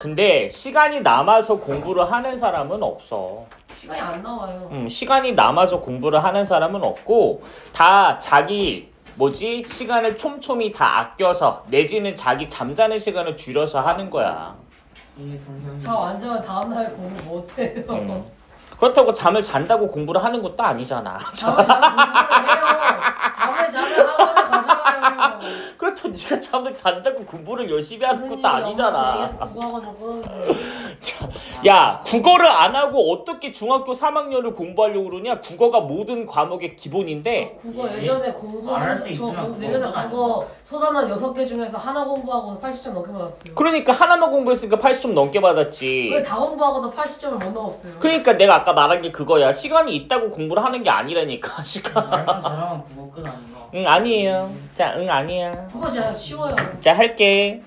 근데 시간이 남아서 공부를 하는 사람은 없어. 시간이 안 나와요. 시간이 남아서 공부를 하는 사람은 없고 다 자기 시간을 촘촘히 다 아껴서 내지는 자기 잠자는 시간을 줄여서 하는 거야. 저 완전 다음날 공부 못해요. 그렇다고 잠을 잔다고 공부를 하는 것도 아니잖아. 잠을 자면 공부를 해요. 잠을 자면 학원에 가잖아요. 그렇다고 네가 잠을 잔다고 공부를 열심히 하는 것도 아니잖아. 야, 국어를 안 하고 어떻게 중학교 3학년을 공부하려고 그러냐? 국어가 모든 과목의 기본인데. 국어 예전에 예전에 국어 소단원 6개 중에서 하나 공부하고 80점 넘게 받았어요. 그러니까 하나만 공부했으니까 80점 넘게 받았지. 왜 다 공부하고도 80점을 못 넘었어요? 그러니까 내가 아까 말한 게 그거야. 시간이 있다고 공부를 하는 게 아니라니까. 시간. 말만 잘하면 국어 끝 아닌가? 응, 아니에요. 자, 응, 아니야. 국어 진짜 쉬워요. 자, 할게.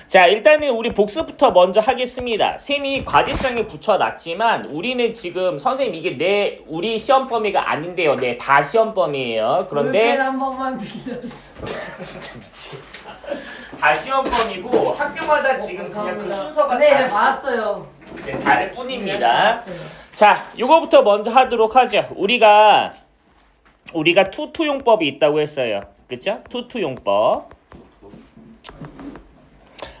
자, 일단은 우리 복습부터 먼저 하겠습니다. 쌤이 과제장에 붙여놨지만 우리는 지금 선생님 이게 우리 시험 범위가 아닌데요. 네, 다 시험 범위예요. 그런데 한 번만 빌려주세요. 진짜 미치. 다 시험 범위고 학교마다 지금 그냥 그 순서가 네, 봤어요. 네, 다를 뿐입니다. 네, 자, 요거부터 먼저 하도록 하죠. 우리가 투투용법이 있다고 했어요. 그쵸? 투투용법.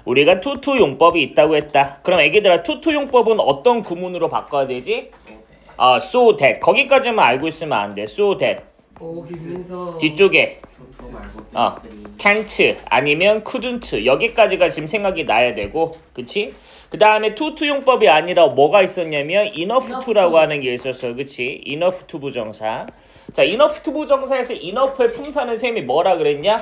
우리가 투투용법이 있다고 했다. 그럼 애기들아, 투투용법은 어떤 구문으로 바꿔야 되지? so that. 거기까지만 알고 있으면 안 돼. so that. 오, 김민서. 뒤쪽에 can't 아니면 couldn't 여기까지가 지금 생각이 나야 되고, 그치? 그 다음에 투투용법이 아니라 뭐가 있었냐면 enough to라고 하는 게 있었어. 그치? enough to 부정사. 자, enough to 부정사에서 enough의 품사는 쌤이 뭐라 그랬냐?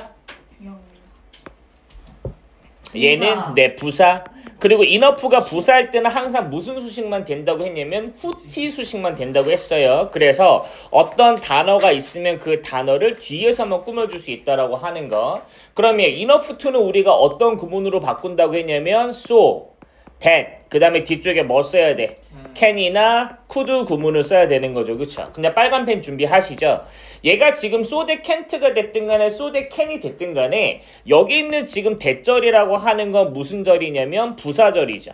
얘는 부사. 그리고 enough가 부사할 때는 항상 무슨 수식만 된다고 했냐면 후치 수식만 된다고 했어요. 그래서 어떤 단어가 있으면 그 단어를 뒤에서만 꾸며줄 수 있다라고 하는 거. 그러면 enough to는 우리가 어떤 구문으로 바꾼다고 했냐면 so, that. 그 다음에 뒤쪽에 뭐 써야 돼? can이나 could 구문을 써야 되는 거죠. 그쵸? 근데 빨간 펜 준비하시죠? 얘가 지금 so that can't가 됐든 간에 so that can이 됐든 간에 여기 있는 지금 대절이라고 하는 건 무슨 절이냐면 부사절이죠.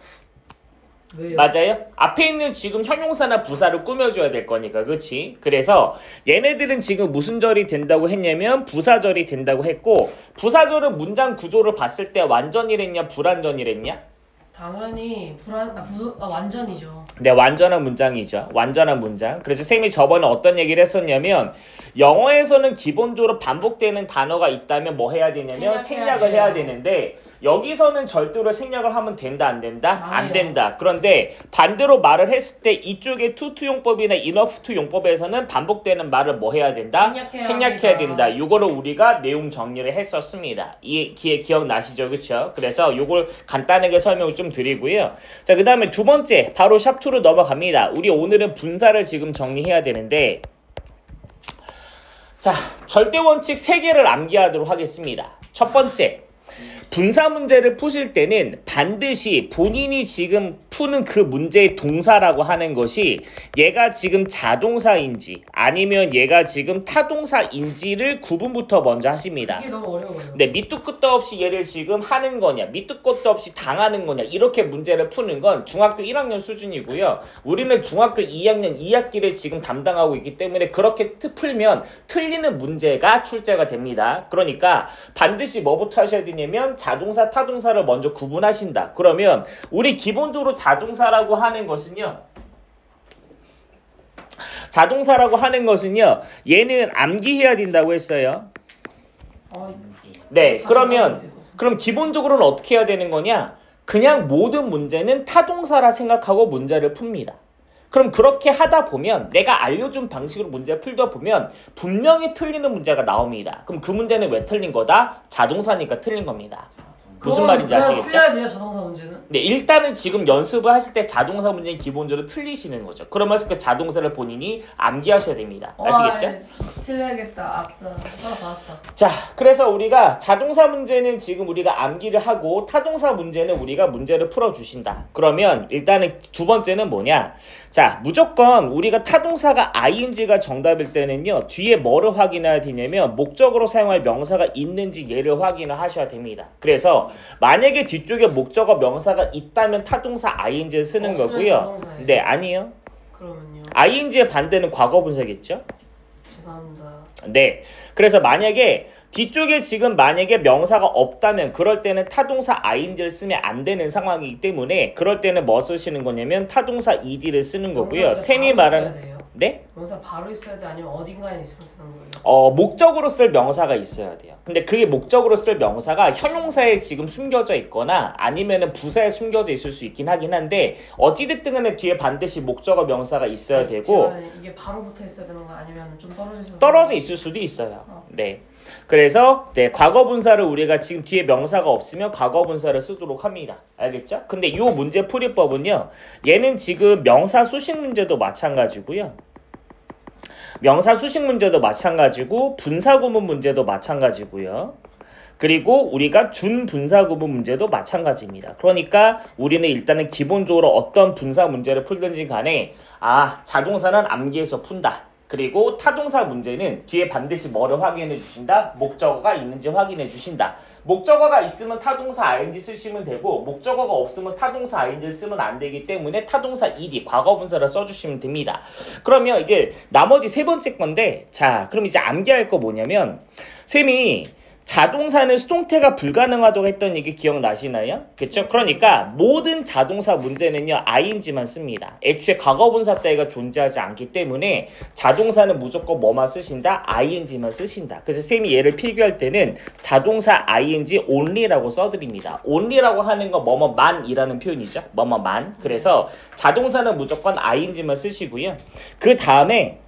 왜요? 맞아요? 앞에 있는 지금 형용사나 부사를 꾸며줘야 될 거니까. 그치? 그래서 얘네들은 지금 무슨 절이 된다고 했냐면 부사절이 된다고 했고, 부사절은 문장 구조를 봤을 때 완전이랬냐 불완전이랬냐? 당연히 완전이죠. 네, 완전한 문장이죠. 완전한 문장. 그래서 쌤이 저번에 어떤 얘기를 했었냐면 영어에서는 기본적으로 반복되는 단어가 있다면 뭐 해야 되냐면 생략을 해야 되는데 여기서는 절대로 생략을 하면 된다 안 된다? 안 된다. 그런데 반대로 말을 했을 때 이쪽에 투투용법이나 enough to 용법에서는 반복되는 말을 뭐 해야 된다? 생략해야 된다. 이거를 우리가 내용 정리를 했었습니다. 이 기억나시죠? 그쵸? 그래서 이걸 간단하게 설명을 좀 드리고요. 자, 그 다음에 두 번째 바로 샵2로 넘어갑니다. 우리 오늘은 분사를 지금 정리해야 되는데, 자, 절대원칙 3개를 암기하도록 하겠습니다. 첫 번째, 분사 문제를 푸실 때는 반드시 본인이 지금 푸는 그 문제의 동사라고 하는 것이 얘가 지금 자동사인지 아니면 얘가 지금 타동사인지를 구분부터 먼저 하십니다. 이게 너무 어려워요. 네, 밑도 끝도 없이 얘를 지금 하는 거냐, 밑도 끝도 없이 당하는 거냐, 이렇게 문제를 푸는 건 중학교 1학년 수준이고요. 우리는 중학교 2학년 2학기를 지금 담당하고 있기 때문에 그렇게 풀면 틀리는 문제가 출제가 됩니다. 그러니까 반드시 뭐부터 하셔야 되냐면 자동사, 타동사를 먼저 구분하신다. 그러면 우리 기본적으로 자동사라고 하는 것은요. 얘는 암기해야 된다고 했어요. 네, 그럼 기본적으로는 어떻게 해야 되는 거냐? 그냥 모든 문제는 타동사라 생각하고 문제를 풉니다. 그럼 그렇게 하다 보면 내가 알려준 방식으로 문제를 풀다 보면 분명히 틀리는 문제가 나옵니다. 그럼 그 문제는 왜 틀린 거다? 자동사니까 틀린 겁니다. 무슨 말인지 아시겠죠? 틀려야 돼요, 자동사 문제는? 네, 일단은 지금 연습을 하실 때 자동사 문제는 기본적으로 틀리시는 거죠. 그러면서 그 자동사를 본인이 암기하셔야 됩니다. 아시겠죠? 틀려야겠다. 아싸. 받았다. 자, 그래서 우리가 자동사 문제는 지금 우리가 암기를 하고 타동사 문제는 우리가 문제를 풀어주신다. 그러면 일단은 두 번째는 뭐냐? 자, 무조건 우리가 타동사가 ing가 정답일 때는요. 뒤에 뭐를 확인해야 되냐면 목적으로 사용할 명사가 있는지 얘를 확인을 하셔야 됩니다. 그래서 그래서 만약에 뒤쪽에 목적어 명사가 있다면 타동사 ing를 쓰는 없으면 거고요. 자동사예요. 네, 아니요. 그러면요. ing의 반대는 과거 분사겠죠? 죄송합니다. 네. 그래서 만약에 뒤쪽에 지금 만약에 명사가 없다면 그럴 때는 타동사 ing를 쓰면 안 되는 상황이기 때문에 그럴 때는 뭐 쓰시는 거냐면 타동사 ed를 쓰는 거고요. 셈이 말하는 네? 명사 바로 있어야 돼 아니면 어딘가에 있으면 되는 거예요? 목적으로 쓸 명사가 있어야 돼요. 근데 그게 목적으로 쓸 명사가 형용사에 지금 숨겨져 있거나 아니면은 부사에 숨겨져 있을 수 있긴 하긴 한데 어찌됐든 간에 뒤에 반드시 목적어 명사가 있어야 되고 이게 바로 붙어 있어야 되는 거 아니면 좀 떨어져 있을 수도 있어요. 네. 그래서 네, 과거 분사를 우리가 지금 뒤에 명사가 없으면 과거 분사를 쓰도록 합니다. 알겠죠? 근데 이 문제 풀이법은요. 얘는 지금 명사 수식 문제도 마찬가지고요. 명사 수식 문제도 마찬가지고 분사 구문 문제도 마찬가지고요. 그리고 우리가 준분사 구문 문제도 마찬가지입니다. 그러니까 우리는 일단은 기본적으로 어떤 분사 문제를 풀든지 간에 자동사는 암기해서 푼다. 그리고 타동사 문제는 뒤에 반드시 뭐를 확인해 주신다? 목적어가 있는지 확인해 주신다. 목적어가 있으면 타동사 ing 쓰시면 되고 목적어가 없으면 타동사 ing를 쓰면 안 되기 때문에 타동사 ed, 과거 분사를 써주시면 됩니다. 그러면 이제 나머지 세 번째 건데 자 그럼 이제 암기할 거 뭐냐면 쌤이 자동사는 수동태가 불가능하다고 했던 얘기 기억나시나요? 그렇죠? 그러니까 모든 자동사 문제는요 ing만 씁니다. 애초에 과거분사 따위가 존재하지 않기 때문에 자동사는 무조건 뭐만 쓰신다? ing만 쓰신다. 그래서 쌤이 얘를 필기할 때는 자동사 ing only라고 써드립니다. only라고 하는 건 뭐뭐만이라는 표현이죠. 뭐뭐만. 그래서 자동사는 무조건 ing만 쓰시고요. 그 다음에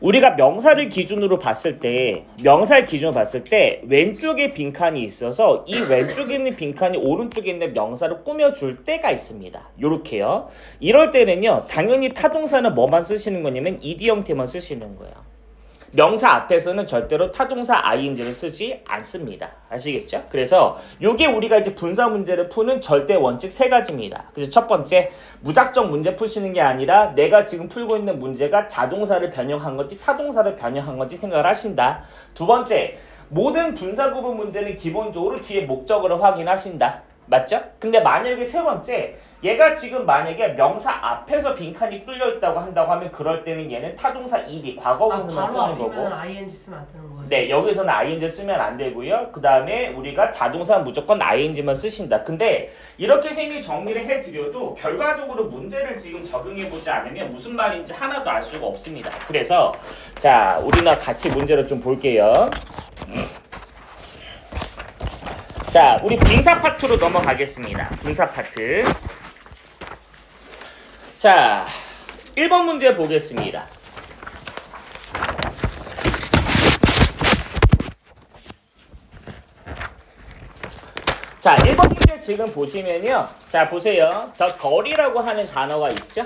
우리가 명사를 기준으로 봤을 때 왼쪽에 빈칸이 있어서 이 왼쪽에 있는 빈칸이 오른쪽에 있는 명사를 꾸며줄 때가 있습니다. 요렇게요. 이럴 때는요. 당연히 타동사는 뭐만 쓰시는 거냐면 ed 형태만 쓰시는 거예요. 명사 앞에서는 절대로 타동사 ing를 쓰지 않습니다. 아시겠죠? 그래서 요게 우리가 이제 분사 문제를 푸는 절대 원칙 세 가지입니다. 그래서 첫 번째, 무작정 문제 푸시는 게 아니라 내가 지금 풀고 있는 문제가 자동사를 변형한 건지 타동사를 변형한 건지 생각을 하신다. 두 번째, 모든 분사 구분 문제는 기본적으로 뒤에 목적어를 확인하신다. 맞죠? 근데 만약에 세 번째, 얘가 지금 만약에 명사 앞에서 빈칸이 뚫려있다고 한다고 하면 그럴 때는 얘는 타동사 ed, 과거분사만 쓰는 거고 바로 ing 쓰면 안 되는 거예요? 네, 여기서는 ing 쓰면 안 되고요. 그 다음에 우리가 자동사는 무조건 ing만 쓰신다. 근데 이렇게 쌤이 정리를 해드려도 결과적으로 문제를 지금 적용해보지 않으면 무슨 말인지 하나도 알 수가 없습니다. 그래서 자, 우리나 같이 문제를 좀 볼게요. 자, 우리 분사 파트로 넘어가겠습니다. 분사 파트. 자, 1번 문제 보겠습니다. 자, 1번 문제 지금 보시면요. 자, 보세요. 더 거리라고 하는 단어가 있죠?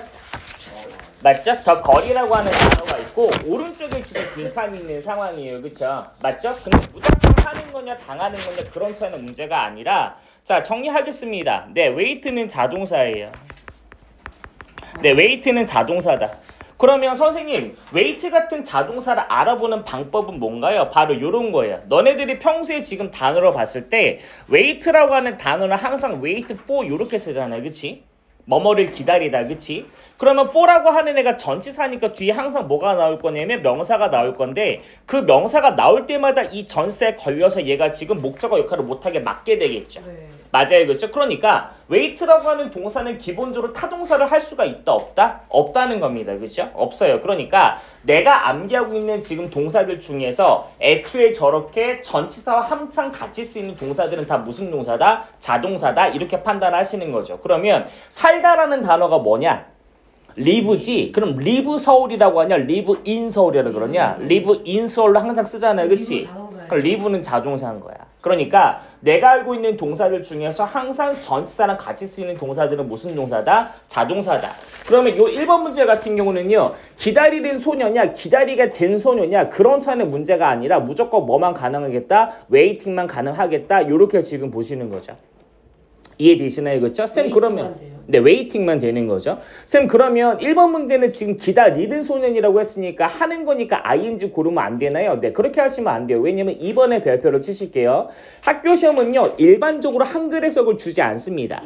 맞죠? 더 거리라고 하는 단어가 있고 오른쪽에 지금 빈칸이 있는 상황이에요. 그쵸? 맞죠? 근데 무작정 하는 거냐 당하는 거냐 그런 차이는 문제가 아니라 자, 정리하겠습니다. 네, 웨이트는 자동사예요. 네, 웨이트는 자동사다. 그러면 선생님, 웨이트 같은 자동사를 알아보는 방법은 뭔가요? 바로 요런 거예요. 너네들이 평소에 지금 단어로 봤을 때 웨이트라고 하는 단어는 항상 wait for 요렇게 쓰잖아요. 그치? 뭐뭐를 기다리다. 그치? 그러면 for라고 하는 애가 전치사니까 뒤에 항상 뭐가 나올 거냐면 명사가 나올 건데 그 명사가 나올 때마다 이 전세에 걸려서 얘가 지금 목적어 역할을 못하게 막게 되겠죠. 네. 맞아요. 그렇죠? 그러니까 wait라고 하는 동사는 기본적으로 타동사를 할 수가 있다 없다? 없다는 겁니다. 그렇죠? 없어요. 그러니까 내가 암기하고 있는 지금 동사들 중에서 애초에 저렇게 전치사와 항상 같이 쓰이는 동사들은 다 무슨 동사다? 자동사다. 이렇게 판단하시는 거죠. 그러면 살다라는 단어가 뭐냐? live지? 그럼 live 서울이라고 하냐? live in 서울이라고 그러냐? live in 서울로 항상 쓰잖아요. 그치? 그럼 live는 자동사인 거야. 그러니까 내가 알고 있는 동사들 중에서 항상 전치사랑 같이 쓰이는 동사들은 무슨 동사다? 자동사다. 그러면 요 1번 문제 같은 경우는요. 기다리는 소녀냐? 기다리게 된 소녀냐? 그런 차는 문제가 아니라 무조건 뭐만 가능하겠다? 웨이팅만 가능하겠다. 요렇게 지금 보시는 거죠. 이해되시나요? 그렇죠? 쌤 그러면 네, 웨이팅만 되는 거죠. 쌤 그러면 1번 문제는 지금 기다리는 소년이라고 했으니까 하는 거니까 ing 고르면 안 되나요? 네, 그렇게 하시면 안 돼요. 왜냐면 2번에 별표로 치실게요. 학교 시험은요, 일반적으로 한글 해석을 주지 않습니다.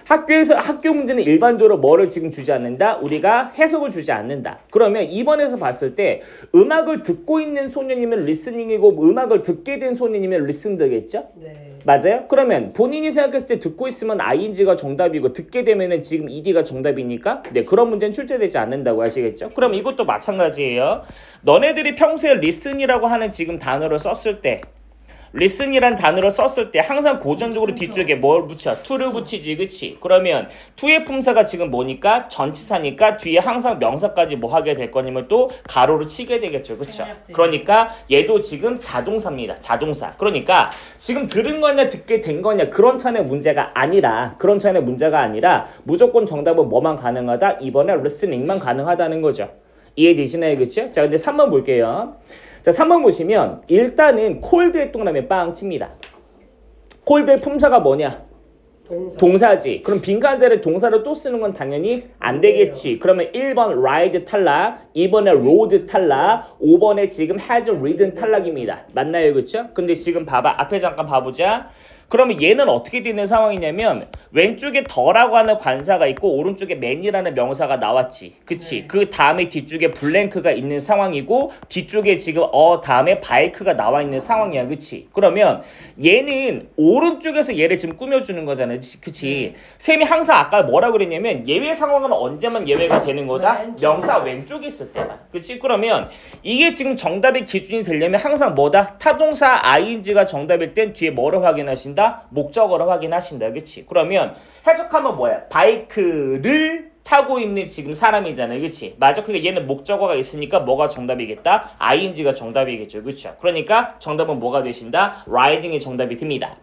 학교 문제는 일반적으로 뭐를 지금 주지 않는다? 우리가 해석을 주지 않는다. 그러면 2번에서 봤을 때 음악을 듣고 있는 소년이면 리스닝이고 음악을 듣게 된 소년이면 리슨 되겠죠? 네. 맞아요? 그러면 본인이 생각했을 때 듣고 있으면 ing가 정답이고 듣게 되면은 지금 ed가 정답이니까 네, 그런 문제는 출제되지 않는다고 하시겠죠? 그럼 이것도 마찬가지예요. 너네들이 평소에 listen이라고 하는 지금 단어를 썼을 때 listen이란 단어를 썼을 때 항상 고전적으로 뒤쪽에 뭘 붙여? to를 붙이지, 그치? 그러면 to의 품사가 지금 뭐니까? 전치사니까 뒤에 항상 명사까지 뭐 하게 될 거냐면 또 가로로 치게 되겠죠, 그쵸? 그러니까 얘도 지금 자동사입니다, 자동사. 그러니까 지금 들은 거냐 듣게 된 거냐 그런 차원의 문제가 아니라 무조건 정답은 뭐만 가능하다? 이번에 listening만 가능하다는 거죠. 이해되시나요, 그쵸? 자, 근데 3번 볼게요. 자, 3번 보시면 일단은 콜드의 동그라미 빵 칩니다. 콜드의 품사가 뭐냐? 동사지. 그럼 빈칸자리에 동사를 또 쓰는 건 당연히 안 되겠지. 그러면 1번 ride 탈락, 2번에 rode 탈락, 5번에 지금 has ridden 탈락입니다. 맞나요, 그쵸? 근데 지금 봐봐. 앞에 잠깐 봐보자. 그러면 얘는 어떻게 되는 상황이냐면 왼쪽에 더라고 하는 관사가 있고 오른쪽에 man이라는 명사가 나왔지. 그치? 그 다음에 뒤쪽에 블랭크가 있는 상황이고 뒤쪽에 지금 다음에 바이크가 나와 있는 상황이야. 그치? 그러면 얘는 오른쪽에서 얘를 지금 꾸며주는 거잖아. 그치? 쌤이 항상 아까 뭐라고 그랬냐면 예외 상황은 언제만 예외가 되는 거다? 명사 왼쪽에 있을 때만. 그치? 그러면 이게 지금 정답의 기준이 되려면 항상 뭐다? 타동사 ing가 정답일 땐 뒤에 뭐를 확인하신다? 목적어를 확인하신다. 그치? 그러면 해석하면 뭐야? 바이크를 타고 있는 지금 사람이잖아요. 그치? 맞아. 그러니까 얘는 목적어가 있으니까 뭐가 정답이겠다? ing가 정답이겠죠. 그쵸? 그러니까 정답은 뭐가 되신다? riding이 정답이 됩니다.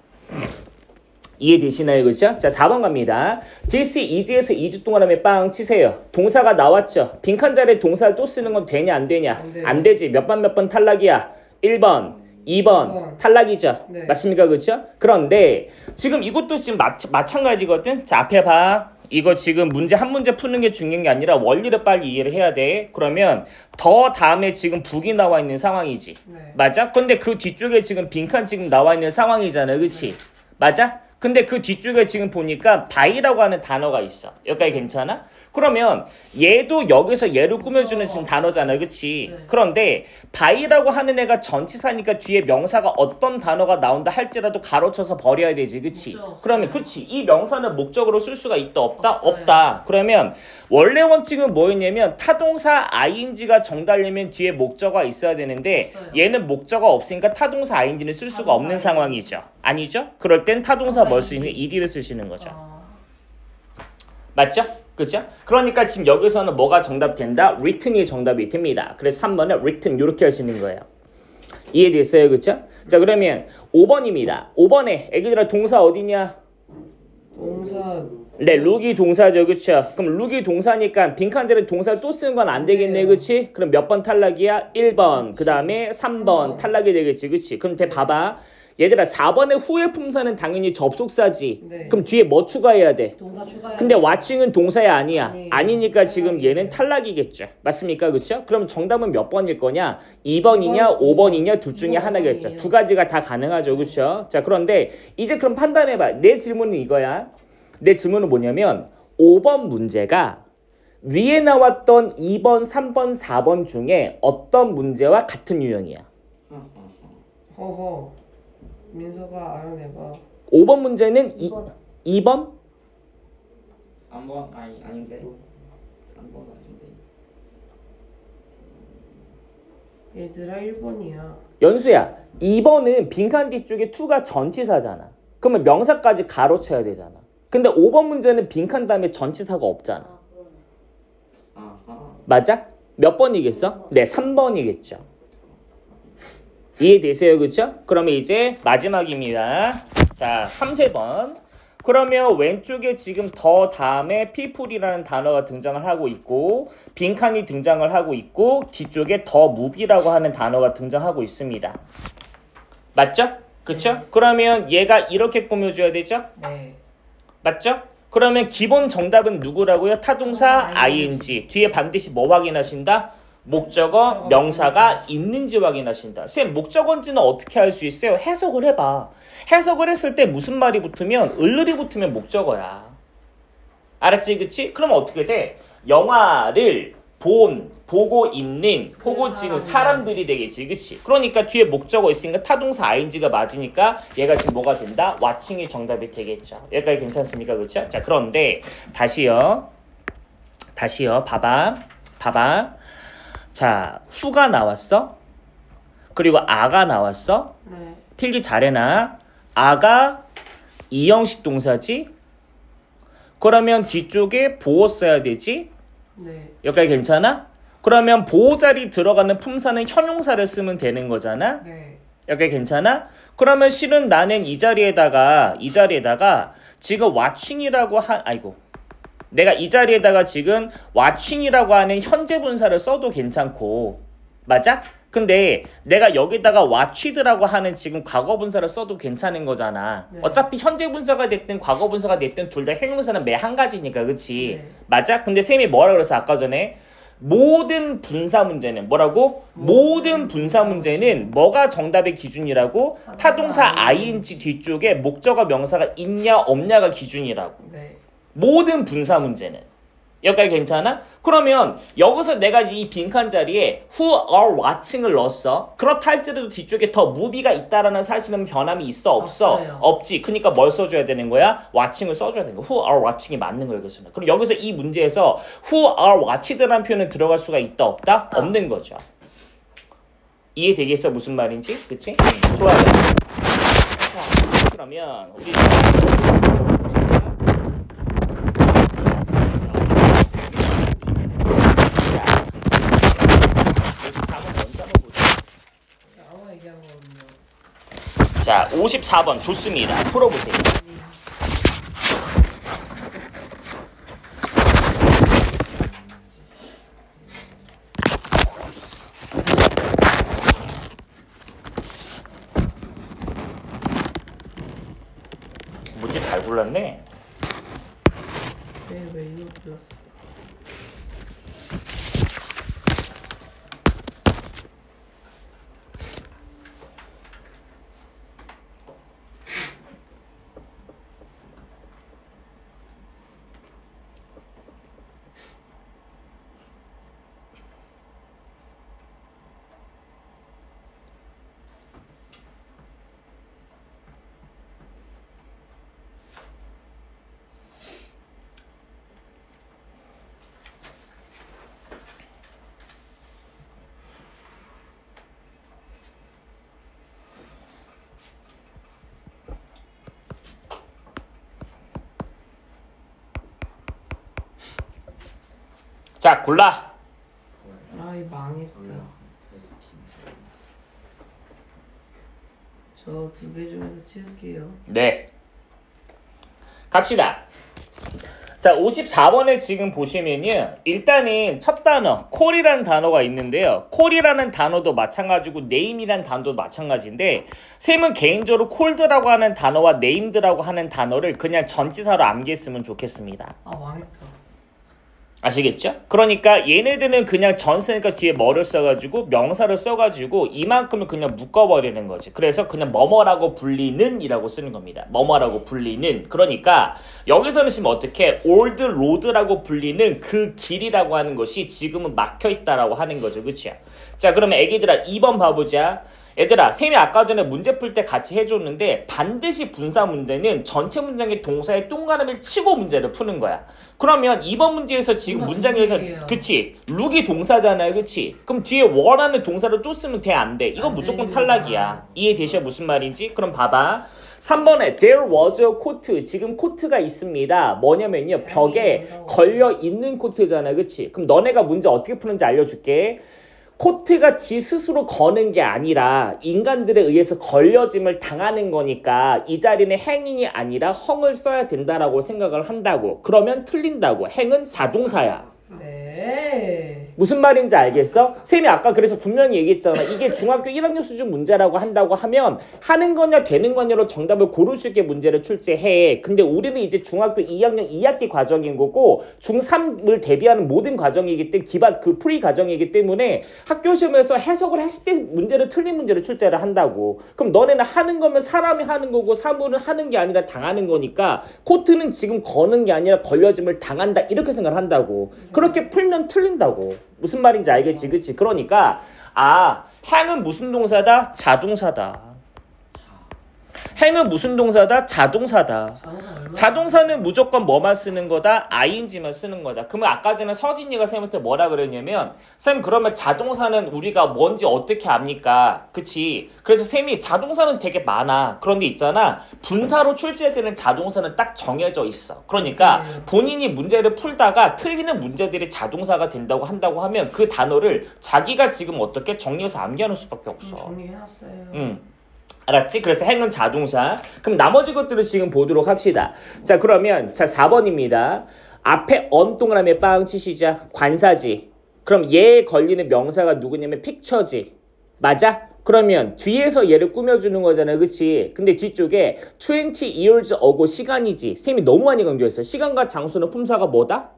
이해되시나요? 그죠? 자, 4번 갑니다. this is에서 is 동그라미 빵 치세요. 동사가 나왔죠? 빈칸 자리에 동사를 또 쓰는 건 되냐 안 되냐? 안 되지. 몇 번 탈락이야? 1번 2번 탈락이죠. 네. 맞습니까? 그렇죠? 그런데 지금 이것도 지금 마찬가지거든. 자, 앞에 봐. 이거 지금 문제 한 문제 푸는 게 중요한 게 아니라 원리를 빨리 이해를 해야 돼. 그러면 더 다음에 지금 북이 나와 있는 상황이지. 네. 맞아? 근데 그 뒤쪽에 지금 빈칸 지금 나와 있는 상황이잖아. 그렇지? 네. 맞아? 근데 그 뒤쪽에 지금 보니까 by라고 하는 단어가 있어. 여기까지 괜찮아? 그러면 얘도 여기서 얘를 꾸며주는 지금 단어잖아. 그치? 네. 그런데 by라고 하는 애가 전치사니까 뒤에 명사가 어떤 단어가 나온다 할지라도 가로쳐서 버려야 되지. 그치? 그러면 그치? 이 명사는 목적으로 쓸 수가 있다 없다? 없어요. 없다. 그러면 원래 원칙은 뭐였냐면 타동사 ing가 정답이면 뒤에 목적어가 있어야 되는데 없어요. 얘는 목적어가 없으니까 타동사 ing는 쓸 수가 없는 상황이죠. 아니죠? 그럴 땐 타동사 뭘 수 있는 ed를 쓰시는 거죠. 맞죠? 그죠? 그러니까 지금 여기서는 뭐가 정답 된다? written이 정답이 됩니다. 그래서 3번에 written 이렇게 하시는 거예요. 이해됐어요? 그죠? 자, 그러면 5번입니다. 5번에 애기들아 동사 어디냐? 동사. 네, 룩이 동사죠. 그쵸? 그럼 룩이 동사니까 빈칸 자리에 동사를 또 쓰는 건 안 되겠네. 그치? 그럼 몇 번 탈락이야? 1번. 그 다음에 3번 탈락이 되겠지. 그치? 그럼 봐봐. 얘들아 4번의 후의 품사는 당연히 접속사지. 네. 그럼 뒤에 뭐 추가해야 돼? 동사 추가해야 근데 watching은 동사야 아니야? 아니니까 지금 얘는 탈락이겠죠. 맞습니까? 그렇죠? 그럼 정답은 몇 번일 거냐? 2번이냐 5번이냐 둘 중에 하나겠죠. 두 가지가 다 가능하죠. 그렇죠? 자, 그런데 이제 그럼 판단해봐. 내 질문은 이거야. 내 질문은 뭐냐면 5번 문제가 위에 나왔던 2번, 3번, 4번 중에 어떤 문제와 같은 유형이야? 허허. 민서가 알아내봐. 5번 문제는 2번? 3번? 아닌데. 3번 아닌데. 얘들아 1번이야. 연수야, 2번은 빈칸 뒤쪽에 to가 전치사잖아. 그러면 명사까지 가로쳐야 되잖아. 근데 5번 문제는 빈칸 다음에 전치사가 없잖아. 맞아? 몇 번이겠어? 네, 3번이겠죠. 이해되세요? 그쵸? 그러면 이제 마지막입니다. 자, 3, 4번. 그러면 왼쪽에 지금 더 다음에 people이라는 단어가 등장을 하고 있고 빈칸이 등장을 하고 있고 뒤쪽에 더 move이라고 하는 단어가 등장하고 있습니다. 맞죠? 그쵸? 그러면 얘가 이렇게 꾸며줘야 되죠? 네. 맞죠? 그러면 기본 정답은 누구라고요? 타동사 ing. 뒤에 반드시 뭐 확인하신다? 목적어, 명사가 있는지 확인하신다. 쌤, 목적어인지는 어떻게 알 수 있어요? 해석을 해봐. 해석을 했을 때 무슨 말이 붙으면 을을이 붙으면 목적어야. 알았지? 그치? 그러면 어떻게 돼? 영화를 보고 있는 보고 지금 사람들이 되겠지. 그치? 그러니까 뒤에 목적어 있으니까 타동사 ing가 맞으니까 얘가 지금 뭐가 된다? watching이 정답이 되겠죠. 여기까지 괜찮습니까? 그렇죠? 자, 그런데 다시요. 봐봐. 자, 후가 나왔어? 그리고 아가 나왔어? 네. 필기 잘해놔. 아가 이형식 동사지? 그러면 뒤쪽에 보호 써야 되지? 네. 여기까지 괜찮아? 그러면 보호 자리 들어가는 품사는 형용사를 쓰면 되는 거잖아? 네. 여기까지 괜찮아? 그러면 실은 나는 이 자리에다가 지금 watching이라고 내가 이 자리에다가 지금 watching이라고 하는 현재 분사를 써도 괜찮고, 맞아? 근데 내가 여기다가 watched라고 하는 지금 과거 분사를 써도 괜찮은 거잖아. 네. 어차피 현재 분사가 됐든 과거 분사가 됐든 둘 다 형용사는 매 한 가지니까, 그치? 네. 맞아? 근데 쌤이 뭐라 그랬어 아까 전에? 모든 분사 문제는 뭐라고? 모든 분사 문제는 뭐가 정답의 기준이라고? 타동사 ing 뒤쪽에 목적어 명사가 있냐 없냐가 기준이라고. 네. 모든 분사 문제는. 여기까지 괜찮아? 그러면 여기서 내가 이 빈칸 자리에 who are watching을 넣었어. 그렇다 할지라도 뒤쪽에 더 무비가 있다라는 사실은 변함이 있어? 없어? 없어요. 없지. 그러니까 뭘 써줘야 되는 거야? watching을 써줘야 되는 거야. who are watching이 맞는 거야. 여기서는. 그럼 여기서 이 문제에서 who are watched라는 표현은 들어갈 수가 있다 없다? 없는 거죠. 이해되겠어? 무슨 말인지? 그치? 좋아요. 자, 그러면 우리 자, 54번 좋습니다. 풀어보세요. 문제 잘 골랐네. 왜 이거 불렀어? 자, 골라. 아이 망했다. 저 두 개 중에서 치울게요. 네. 갑시다. 자, 54번에 지금 보시면요. 일단은 첫 단어, 콜이라는 단어가 있는데요. 콜이라는 단어도 마찬가지고 네임이라는 단어도 마찬가지인데 쌤은 개인적으로 콜드라고 하는 단어와 네임드라고 하는 단어를 그냥 전치사로 암기했으면 좋겠습니다. 아 망했다. 아시겠죠? 그러니까 얘네들은 그냥 전 쓰니까 뒤에 뭐를 써가지고 명사를 써가지고 이만큼을 그냥 묶어버리는 거지. 그래서 그냥 뭐뭐라고 불리는 이라고 쓰는 겁니다. 뭐뭐라고 불리는. 그러니까 여기서는 지금 어떻게 올드 로드라고 불리는 그 길이라고 하는 것이 지금은 막혀있다라고 하는 거죠. 그치? 자, 그러면 애기들아 2번 봐보자. 얘들아, 쌤이 아까 전에 문제 풀 때 같이 해줬는데 반드시 분사 문제는 전체 문장의 동사에 동그라미를 치고 문제를 푸는 거야. 그러면 이번 문제에서 지금 문장에서 그치? 룩이 동사잖아요. 그치? 그럼 뒤에 원하는 동사를 또 쓰면 돼? 안 돼? 이건 무조건 탈락이야. 이해되셔? 무슨 말인지? 그럼 봐봐. 3번에 there was a coat. 지금 코트가 있습니다. 뭐냐면요. 벽에 걸려있는 코트잖아. 그치? 그럼 너네가 문제 어떻게 푸는지 알려줄게. 코트가 지 스스로 거는 게 아니라 인간들에 의해서 걸려짐을 당하는 거니까 이 자리는 행인이 아니라 헝을 써야 된다라고 생각을 한다고. 그러면 틀린다고. 행은 자동사야. 네. 무슨 말인지 알겠어? 쌤이 아까 그래서 분명히 얘기했잖아. 이게 중학교 1학년 수준 문제라고 한다고 하면 하는 거냐 되는 거냐로 정답을 고를 수 있게 문제를 출제해. 근데 우리는 이제 중학교 2학년 2학기 과정인 거고 중3을 대비하는 모든 과정이기 때문에 기반 그 프리 과정이기 때문에 학교 시험에서 해석을 했을 때 문제를 틀린 문제를 출제를 한다고. 그럼 너네는 하는 거면 사람이 하는 거고 사물은 하는 게 아니라 당하는 거니까 코트는 지금 거는 게 아니라 걸려짐을 당한다 이렇게 생각을 한다고. 그렇게 풀면 틀린다고. 무슨 말인지 알겠지? 그치? 그러니까 행은 무슨 동사다? 자동사다. 행은 무슨 동사다? 자동사다. 자동사는 무조건 뭐만 쓰는 거다? ing만 쓰는 거다. 그러면 아까 전에 서진이가 쌤한테 뭐라 그랬냐면 쌤 그러면 자동사는 우리가 뭔지 어떻게 압니까? 그치? 그래서 쌤이 자동사는 되게 많아. 그런데 있잖아 분사로 출제되는 자동사는 딱 정해져 있어. 그러니까 본인이 문제를 풀다가 틀리는 문제들이 자동사가 된다고 한다고 하면 그 단어를 자기가 지금 어떻게 정리해서 암기하는 수밖에 없어. 정리해놨어요. 알았지? 그래서 행은 자동사. 그럼 나머지 것들을 지금 보도록 합시다. 자 그러면 자 4번입니다. 앞에 언 동그라미 빵 치시자. 관사지. 그럼 얘에 걸리는 명사가 누구냐면 픽처지. 맞아? 그러면 뒤에서 얘를 꾸며주는 거잖아. 그치? 근데 뒤쪽에 20 years ago 시간이지. 쌤이 너무 많이 강조했어. 시간과 장소는 품사가 뭐다?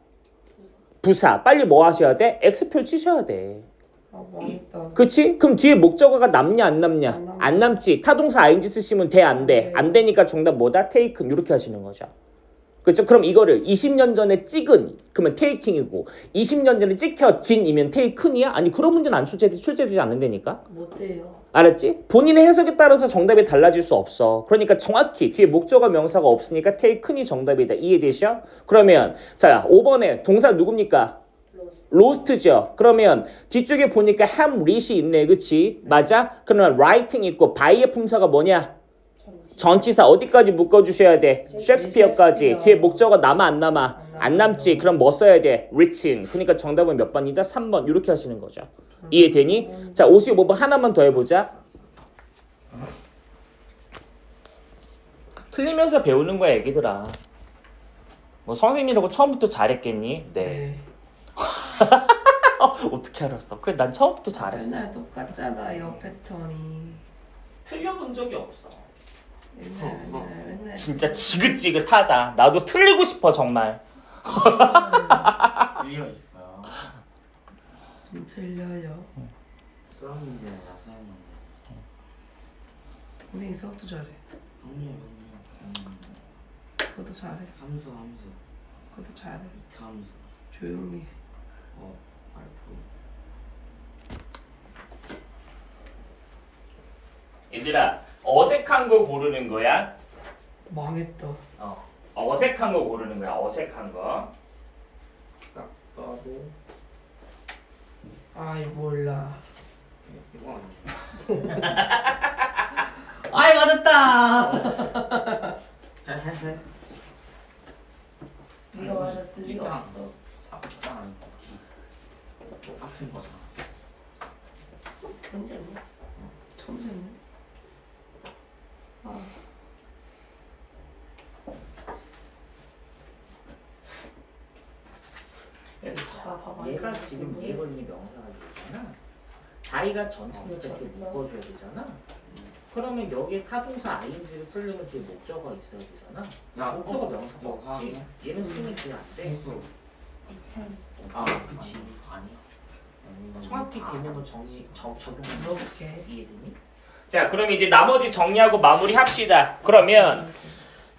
부사. 빨리 뭐 하셔야 돼? X표 치셔야 돼. 그치? 그럼 뒤에 목적어가 남냐 안 남냐? 안 남지. 타동사 ing 쓰시면 돼 안 돼? 안 되니까 정답 뭐다? taken 이렇게 하시는 거죠. 그렇죠? 그럼 이거를 20년 전에 찍은 그러면 taking이고 20년 전에 찍혀진이면 taken이야? 아니 그런 문제는 안 출제되지 않는다니까? 못돼요. 알았지? 본인의 해석에 따라서 정답이 달라질 수 없어. 그러니까 정확히 뒤에 목적어 명사가 없으니까 taken이 정답이다. 이해되셔? 그러면 자 5번에 동사 누굽니까? 로스트죠. 그러면 뒤쪽에 보니까 have read이 있네. 그치? 맞아? 그러면 writing 있고 by의 품사가 뭐냐? 전치사 어디까지 묶어주셔야 돼? 셰익스피어까지. 뒤에 목적어 남아 안 남아? 안 남지. 그럼 뭐 써야 돼? written. 그러니까 정답은 몇 번이다? 3번. 이렇게 하시는 거죠. 이해되니? 자 55번 하나만 더 해보자. 틀리면서 배우는 거야 애기들아. 뭐 선생님이라고 처음부터 잘했겠니? 네. 어떻게 알았어? 그래 난 처음부터 잘했어. 맨날 똑같잖아요 패턴이. 틀려본 적이 없어. 맨날. 진짜 지긋지긋하다. 나도 틀리고 싶어 정말. 틀리고 싶어요. 좀 틀려요. 수학 문제는 야수학 문제. 선생님 수학도 잘해. 확률. 그것도 잘해. 함수. 그것도 잘해. 이차 함수. 조용히 해. 얘들아 어색한 거 고르는 거야. 망했다. 어색한 거 고르는 거야. 어색한 거. 딱 봐도 아이 몰라. 이거 아니야. 아이 맞았다. 네가 맞았을 리가 없어. 답장 똑같은 거잖아. 천재네. 천재네. 얘가 지금 얘 걸린 명사가 있잖아. 다이가 전치사 이렇게 묶어줘야 되잖아. 그러면 여기에 타동사 ing를 쓰려면 뒤에 목적어가 있어야 되잖아. 야, 목적어 명사가 뭐 없지. 얘는 쓰면 그게 안 돼. 그치. 아니야. 정확히 개념을 적용하는 물어볼게. 이해되니? 자, 그럼 이제 나머지 정리하고 마무리 합시다. 그러면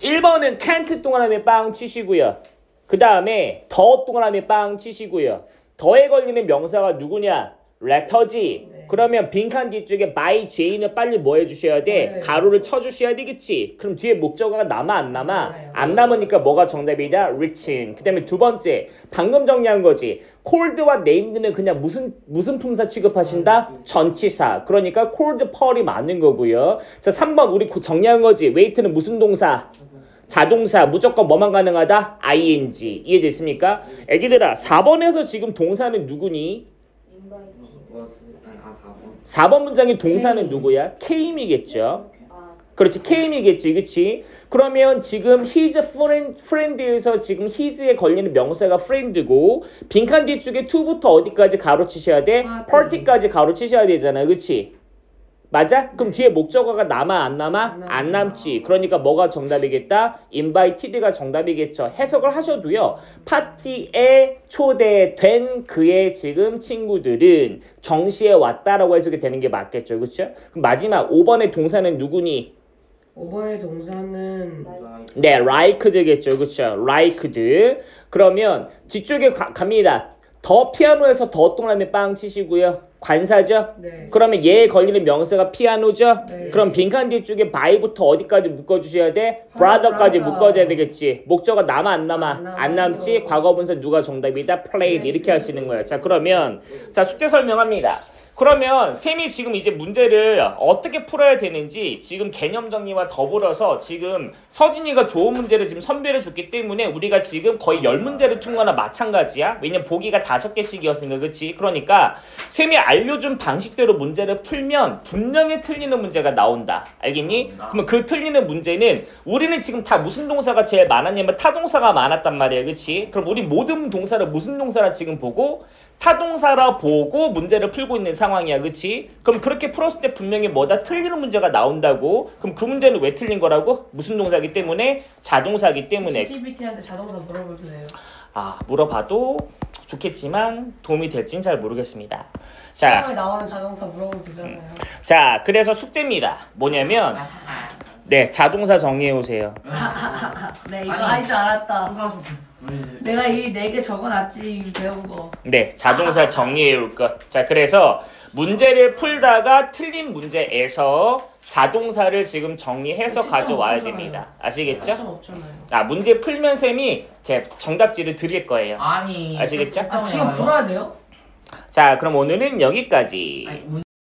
1번은 can't 동그라미 빵 치시고요. 그 다음에 더 동그라미 빵 치시고요. 더에 걸리는 명사가 누구냐? lecter지. 네. 그러면 빈칸 뒤쪽에 by J는 빨리 뭐 해주셔야 돼? 네. 가로를 쳐주셔야 되겠지. 그럼 뒤에 목적어가 남아 안 남아? 네. 안 남으니까 뭐가 정답이다? written. 그 다음에 두 번째 방금 정리한 거지. cold와 named는 그냥 무슨 품사 취급하신다? 전치사. 그러니까 cold, pearl이 맞는 거고요. 자 3번 우리 정리한 거지. wait는 무슨 동사? 자동사. 무조건 뭐만 가능하다? ing. 이해됐습니까? 애기들아 4번에서 지금 동사는 누구니? 4번 문장의 동사는 누구야? came이겠죠. 그렇지, came이겠지, 그치? 그러면 지금 his friend에서 지금 his에 걸리는 명사가 friend고 빈칸 뒤쪽에 to부터 어디까지 가로 치셔야 돼? party까지 가로 치셔야 되잖아, 그치? 맞아? 그럼 뒤에 목적어가 남아 안 남아? 안 남지. 그러니까 뭐가 정답이겠다? invited가 정답이겠죠. 해석을 하셔도요. 파티에 초대된 그의 지금 친구들은 정시에 왔다라고 해석이 되는 게 맞겠죠. 그렇죠? 그럼 마지막 5번의 동사는 누구니? 5번의 동사는 네, liked겠죠. 그렇죠? liked. 그러면 뒤쪽에 갑니다. 더 피아노에서 더 동그라미 빵 치시고요. 관사죠? 네. 그러면 얘에 걸리는 명사가 피아노죠? 네. 그럼 빈칸 뒤쪽에 by부터 어디까지 묶어주셔야 돼? brother까지 brother. 묶어줘야 되겠지. 목적어 남아 안 남아? 안 안 남지? 과거분사 누가 정답이다? played 이렇게 하시는 거예요. 자, 그러면 자 숙제 설명합니다. 그러면 쌤이 지금 이제 문제를 어떻게 풀어야 되는지 지금 개념 정리와 더불어서 지금 서진이가 좋은 문제를 지금 선별해 줬기 때문에 우리가 지금 거의 10문제를 푼 거나 마찬가지야. 왜냐면 보기가 5개씩이었으니까 그렇지. 그러니까 쌤이 알려준 방식대로 문제를 풀면 분명히 틀리는 문제가 나온다. 알겠니? 그러면 그 틀리는 문제는 우리는 지금 다 무슨 동사가 제일 많았냐면 타동사가 많았단 말이야. 그렇지? 그럼 우리 모든 동사를 무슨 동사라 지금 보고 타동사라 보고 문제를 풀고 있는 상황이야. 그치? 그럼 그렇게 풀었을 때 분명히 뭐다? 틀리는 문제가 나온다고? 그럼 그 문제는 왜 틀린 거라고? 무슨 동사기 때문에? 자동사기 때문에. ChatGPT한테 자동차 물어볼도 돼요. 아, 물어봐도 좋겠지만 도움이 될지는 잘 모르겠습니다. 자, 시험에 나오는 자동차 물어보면 되잖아요. 자, 그래서 숙제입니다. 뭐냐면 네, 자동사 정리해 오세요. 네, 이거 아니. 할 줄 알았다. 수고하셨. 내가 이 4개 적어놨지, 이 배운 거. 네, 자동사 정리해 올 것. 자, 그래서 문제를 풀다가 틀린 문제에서 자동사를 지금 정리해서 진짜 가져와야 없잖아요. 됩니다. 아시겠죠? 좀 없잖아요. 아, 문제 풀면 쌤이 제 정답지를 드릴 거예요. 아니. 아시겠죠? 아, 지금 풀어야 돼요? 자, 그럼 오늘은 여기까지. 아니,